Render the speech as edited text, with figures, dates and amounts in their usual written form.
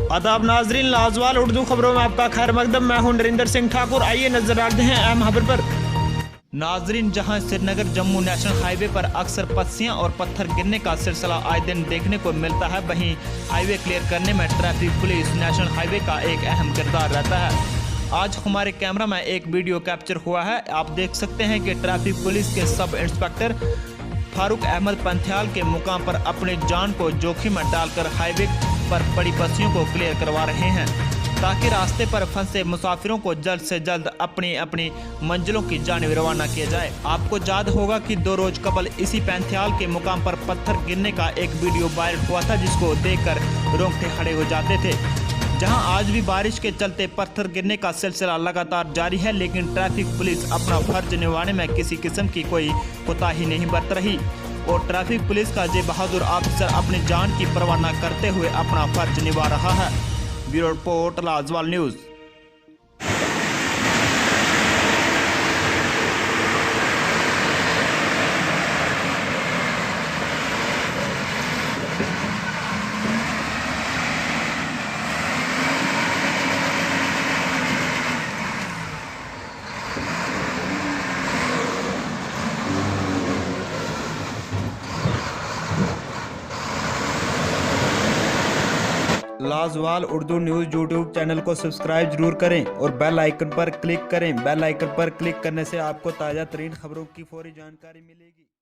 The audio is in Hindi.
आदाब नाजरीन, लाजवाल उर्दू खबरों में आपका खैर मकदम। मैं हूं नरिंदर सिंह ठाकुर। आइए नजर डालते हैं अहम खबर पर। नाजरीन, जहां श्रीनगर जम्मू नेशनल हाईवे पर अक्सर पस्सियां और पत्थर गिरने का सिलसिला आए दिन देखने को मिलता है, वहीं हाईवे क्लियर करने में ट्रैफिक पुलिस नेशनल हाईवे का एक अहम किरदार रहता है। आज हमारे कैमरा में एक वीडियो कैप्चर हुआ है। आप देख सकते हैं कि ट्रैफिक पुलिस के सब इंस्पेक्टर फारूक अहमद पंथियाल के मुकाम पर अपनी जान को जोखिम में डालकर हाईवे पर पड़ी पस्सियों को क्लियर करवा रहे हैं, ताकि रास्ते पर फंसे मुसाफिरों को जल्द से जल्द अपनी अपनी मंजिलों की जानिब रवाना किया जाए। आपको याद होगा कि 2 रोज कबल इसी पैंथियाल के मुकाम पर पत्थर गिरने का एक वीडियो वायरल हुआ था, जिसको देखकर रोंगटे खड़े हो जाते थे। जहां आज भी बारिश के चलते पत्थर गिरने का सिलसिला लगातार जारी है, लेकिन ट्रैफिक पुलिस अपना फर्ज निभाने में किसी किस्म की कोई कोताही नहीं बरत रही और ट्रैफिक पुलिस का ये बहादुर ऑफिसर अपनी जान की परवाह न करते हुए अपना फर्ज निभा रहा है। Bureau report, Lajwal news. Lajwal Urdu news YouTube channel को सब्सक्राइब जरूर करें और बेल आइकन पर क्लिक करें। बेल आइकन पर क्लिक करने से आपको ताज़ा तरीन खबरों की फौरी जानकारी मिलेगी।